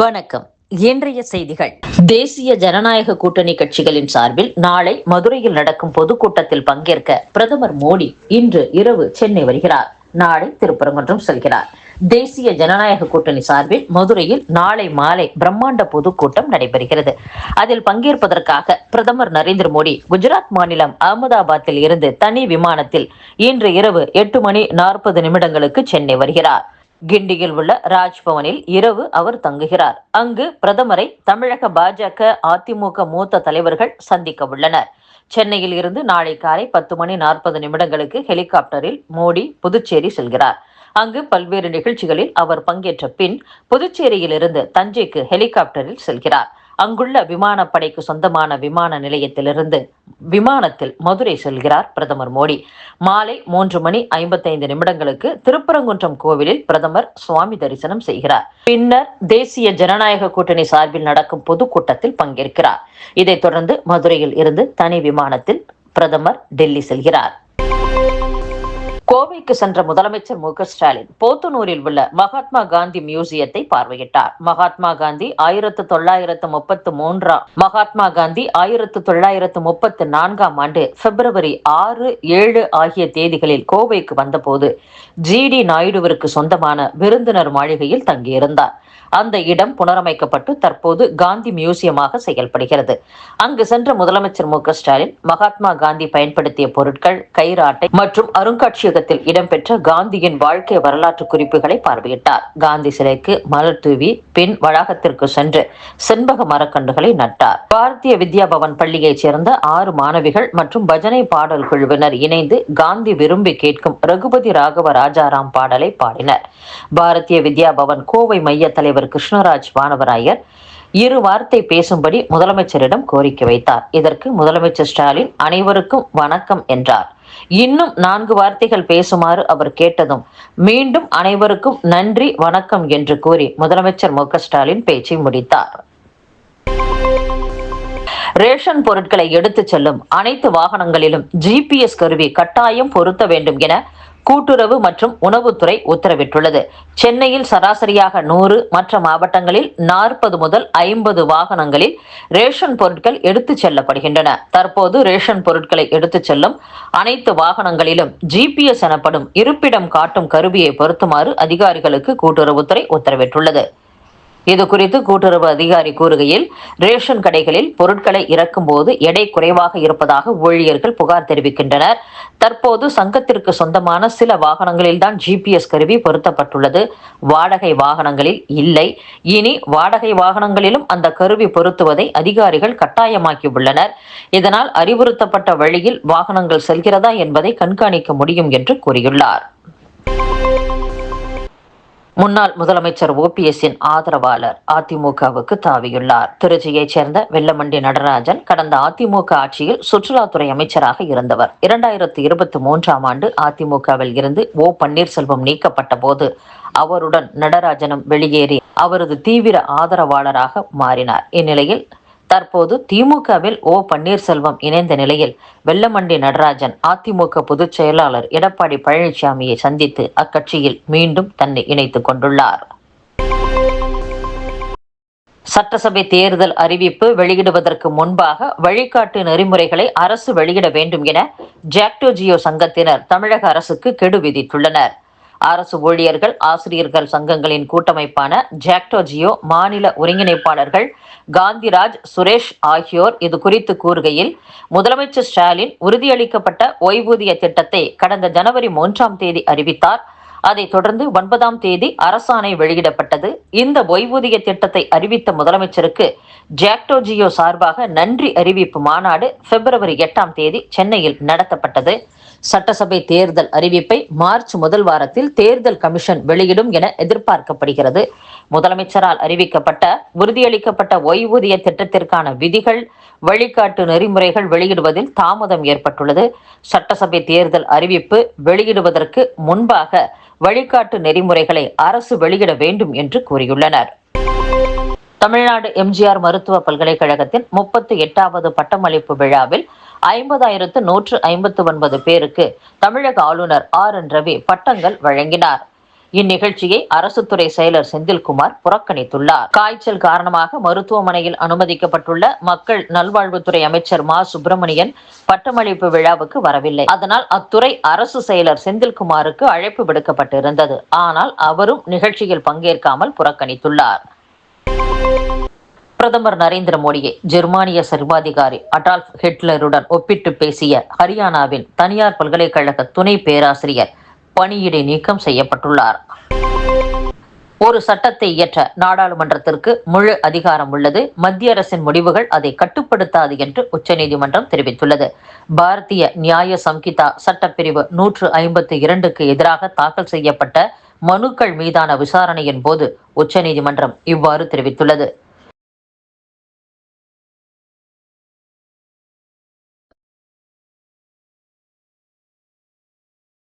வணக்கம். இன்றைய செய்திகள். தேசிய ஜனநாயக கூட்டணி கட்சிகளின் சார்பில் நாளை மதுரையில் நடக்கும் பொதுக்கூட்டத்தில் பங்கேற்க பிரதமர் மோடி இன்று இரவு சென்னை வருகிறார். நாளை திருப்பரங்குன்றம் செல்கிறார். தேசிய ஜனநாயக கூட்டணி சார்பில் மதுரையில் நாளை மாலை பிரம்மாண்ட பொதுக்கூட்டம் நடைபெறுகிறது. அதில் பங்கேற்பதற்காக பிரதமர் நரேந்திர மோடி குஜராத் மாநிலம் அகமதாபாத்தில் இருந்து தனி விமானத்தில் இன்று இரவு 8:40 சென்னை வருகிறார். கிண்டியில் உள்ள ராஜ்பவனில் இரவு அவர் தங்குகிறார். அங்கு பிரதமரை தமிழக பாஜக, அதிமுக மூத்த தலைவர்கள் சந்திக்க உள்ளனர். சென்னையில் இருந்து நாளை காலை 10:40 ஹெலிகாப்டரில் மோடி புதுச்சேரி செல்கிறார். அங்கு பல்வேறு நிகழ்ச்சிகளில் அவர் பங்கேற்ற பின் புதுச்சேரியில் இருந்து தஞ்சைக்கு ஹெலிகாப்டரில் செல்கிறார். அங்குள்ள விமானப்படைக்கு சொந்தமான விமான நிலையத்திலிருந்து விமானத்தில் மதுரை செல்கிறார் பிரதமர் மோடி. மாலை 3:55 திருப்பரங்குன்றம் கோவிலில் பிரதமர் சுவாமி தரிசனம் செய்கிறார். பின்னர் தேசிய ஜனநாயக கூட்டணி சார்பில் நடக்கும் பொதுக்கூட்டத்தில் பங்கேற்கிறார். இதைத் தொடர்ந்து மதுரையில் இருந்து தனி விமானத்தில் பிரதமர் டெல்லி செல்கிறார். கோவைக்கு சென்ற முதலமைச்சர் மு க ஸ்டாலின் போத்தனூரில் உள்ள மகாத்மா காந்தி மியூசியத்தை பார்வையிட்டார். மகாத்மா காந்தி 1933 மகாத்மா காந்தி 1934 பிப்ரவரி 6, 7 ஆகிய தேதிகளில் கோவைக்கு வந்தபோது ஜி.டி. நாயுடுவிற்கு சொந்தமான விருந்தினர் மாளிகையில் தங்கியிருந்தார். அந்த இடம் புனரமைக்கப்பட்டு தற்போது காந்தி மியூசியமாக செயல்படுகிறது. அங்கு சென்ற முதலமைச்சர் மு க ஸ்டாலின் மகாத்மா காந்தி பயன்படுத்திய பொருட்கள், கைராட்டை மற்றும் அருங்காட்சியகத்தில் இடம்பெற்ற காந்தியின் வாழ்க்கை வரலாற்று குறிப்புகளை பார்வையிட்டார். காந்தி சிலைக்கு மலர் தூவி பின் வளாகத்திற்கு சென்று செண்பக மரக்கன்றுகளை நட்டார். பாரதிய வித்யா பவன் பள்ளியைச் சேர்ந்த 6 மாணவிகள் மற்றும் பஜனை பாடல் குழுவினர் இணைந்து காந்தி விரும்பி கேட்கும் ரகுபதி ராகவ ராஜாராம் பாடலை பாடினர். பாரதிய வித்யா பவன் கோவை மைய தலைவர் கிருஷ்ணராஜ் வானவராயர் 2 வார்த்தை பேசும்படி முதலமைச்சரிடம் கோரிக்கை வைத்தார். இதற்கு முதலமைச்சர் ஸ்டாலின் அனைவருக்கும் வணக்கம் என்றார். இன்னும் 4 வார்த்தைகள் பேசுமாறு அவர் கேட்டதும் மீண்டும் அனைவருக்கும் நன்றி வணக்கம் என்று கூறி முதலமைச்சர் மு க ஸ்டாலின் பேச்சை முடித்தார். ரேஷன் பொருட்களை எடுத்துச் செல்லும் அனைத்து வாகனங்களிலும் GPS கருவி கட்டாயம் பொருத்த வேண்டும் என கூட்டுறவு மற்றும் உணவுத்துறை உத்தரவிட்டுள்ளது. சென்னையில் சராசரியாக 100, மற்ற மாவட்டங்களில் 40 முதல் 50 வாகனங்களில் ரேஷன் பொருட்கள் எடுத்துச் செல்லப்படுகின்றன. தற்போது ரேஷன் பொருட்களை எடுத்துச் செல்லும் அனைத்து வாகனங்களிலும் GPS எனப்படும் இருப்பிடம் காட்டும் கருவியை பொருத்துமாறு அதிகாரிகளுக்கு கூட்டுறவுத்துறை உத்தரவிட்டுள்ளது. இது குறித்து கூட்டுறவு அதிகாரி கூறுகையில், ரேஷன் கடைகளில் பொருட்களை இறக்கும் போது எடை குறைவாக இருப்பதாக ஊழியர்கள் புகார் தெரிவிக்கின்றனர். தற்போது சங்கத்திற்கு சொந்தமான சில வாகனங்களில்தான் GPS கருவி பொருத்தப்பட்டுள்ளது. வாடகை வாகனங்களில் இல்லை. இனி வாடகை வாகனங்களிலும் அந்த கருவி பொருத்துவதை அதிகாரிகள் கட்டாயமாக்கி உள்ளனர். இதனால் அறிவுறுத்தப்பட்ட வழியில் வாகனங்கள் செல்கிறதா என்பதை கண்காணிக்க முடியும் என்று கூறியுள்ளார். முன்னாள் முதலமைச்சர் OPS-இன் ஆதரவாளர் அதிமுகவுக்கு தாவியுள்ளார். திருச்சியைச் சேர்ந்த வெல்லமண்டி நடராஜன் கடந்த அதிமுக ஆட்சியில் சுற்றுலாத்துறை அமைச்சராக இருந்தவர். 2023ஆம் ஆண்டு அதிமுகவில் இருந்து பன்னீர்செல்வம் நீக்கப்பட்ட போது அவருடன் நடராஜனும் வெளியேறி அவரது தீவிர ஆதரவாளராக மாறினார். இந்நிலையில் தற்போது திமுகவில் பன்னீர்செல்வம் இணைந்த நிலையில் வெல்லமண்டி நடராஜன் அதிமுக பொதுச் செயலாளர் எடப்பாடி பழனிசாமியை சந்தித்து அக்கட்சியில் மீண்டும் தன்னை இணைத்துக் கொண்டுள்ளார். சட்டசபை தேர்தல் அறிவிப்பு வெளியிடுவதற்கு முன்பாக வழிகாட்டு நெறிமுறைகளை அரசு வெளியிட வேண்டும் என ஜாக்டோ ஜியோ சங்கத்தினர் தமிழக அரசுக்கு கெடு விதித்துள்ளனர். அரசு ஊழியர்கள், ஆசிரியர்கள் சங்கங்களின் கூட்டமைப்பான ஜாக்டோ ஜியோ மாநில ஒருங்கிணைப்பாளர்கள் காந்திராஜ், சுரேஷ் ஆகியோர் இது குறித்து கூறுகையில், முதலமைச்சர் ஸ்டாலின் உறுதியளிக்கப்பட்ட ஓய்வூதிய திட்டத்தை கடந்த ஜனவரி 3ஆம் தேதி அறிவித்தார். அதைத் தொடர்ந்து 9ஆம் தேதி அரசாணை வெளியிடப்பட்டது. இந்த ஓய்வூதிய திட்டத்தை அறிவித்த முதலமைச்சருக்கு ஜாக்டோ ஜியோ சார்பாக நன்றி அறிவிப்பு மாநாடு பிப்ரவரி 8ஆம் தேதி சென்னையில் நடத்தப்பட்டது. சட்டசபை தேர்தல் அறிவிப்பை மார்ச் முதல் வாரத்தில் தேர்தல் கமிஷன் வெளியிடும் என எதிர்பார்க்கப்படுகிறது. முதலமைச்சரால் அறிவிக்கப்பட்ட உறுதியளிக்கப்பட்ட ஓய்வூதிய திட்டத்திற்கான விதிகள், வழிகாட்டு நெறிமுறைகள் வெளியிடுவதில் தாமதம் ஏற்பட்டுள்ளது. சட்டசபை தேர்தல் அறிவிப்பு வெளியிடுவதற்கு முன்பாக வழிகாட்டு நெறிமுறைகளை அரசு வெளியிட வேண்டும் என்று கூறியுள்ளனர். தமிழ்நாடு எம்ஜிஆர் மருத்துவ பல்கலைக்கழகத்தின் 38வது பட்டமளிப்பு விழாவில் 50,159 பேருக்கு தமிழக ஆளுநர் RN ரவி பட்டங்கள் வழங்கினார். இந்நிகழ்ச்சியை அரசு துறை செயலர் செந்தில்குமார் புறக்கணித்துள்ளார். காய்ச்சல் காரணமாக மருத்துவமனையில் அனுமதிக்கப்பட்டுள்ள மக்கள் நல்வாழ்வுத்துறை அமைச்சர் மா சுப்பிரமணியன் பட்டமளிப்பு விழாவுக்கு வரவில்லை. அதனால் அத்துறை அரசு செயலர் செந்தில்குமாருக்கு அழைப்பு விடுக்கப்பட்டிருந்தது. ஆனால் அவரும் நிகழ்ச்சியில் பங்கேற்காமல் புறக்கணித்துள்ளார். பிரதமர் நரேந்திர மோடியை ஜெர்மானிய சர்வாதிகாரி அடால்ஃப் ஹிட்லருடன் ஒப்பிட்டு பேசிய ஹரியானாவின் தனியார் பல்கலைக்கழக துணை பேராசிரியர் பணியிடை நீக்கம் செய்யப்பட்டுள்ளார். ஒரு சட்டத்தை இயற்ற நாடாளுமன்றத்திற்கு முழு அதிகாரம் உள்ளது. மத்திய அரசின் முடிவுகள் அதை கட்டுப்படுத்தாது என்று உச்சநீதிமன்றம் தெரிவித்துள்ளது. பாரதிய நியாய சம்ஹிதா சட்டப்பிரிவு 152க்கு எதிராக தாக்கல் செய்யப்பட்ட மனுக்கள் மீதான விசாரணையின் போது உச்சநீதிமன்றம் இவ்வாறு தெரிவித்துள்ளது.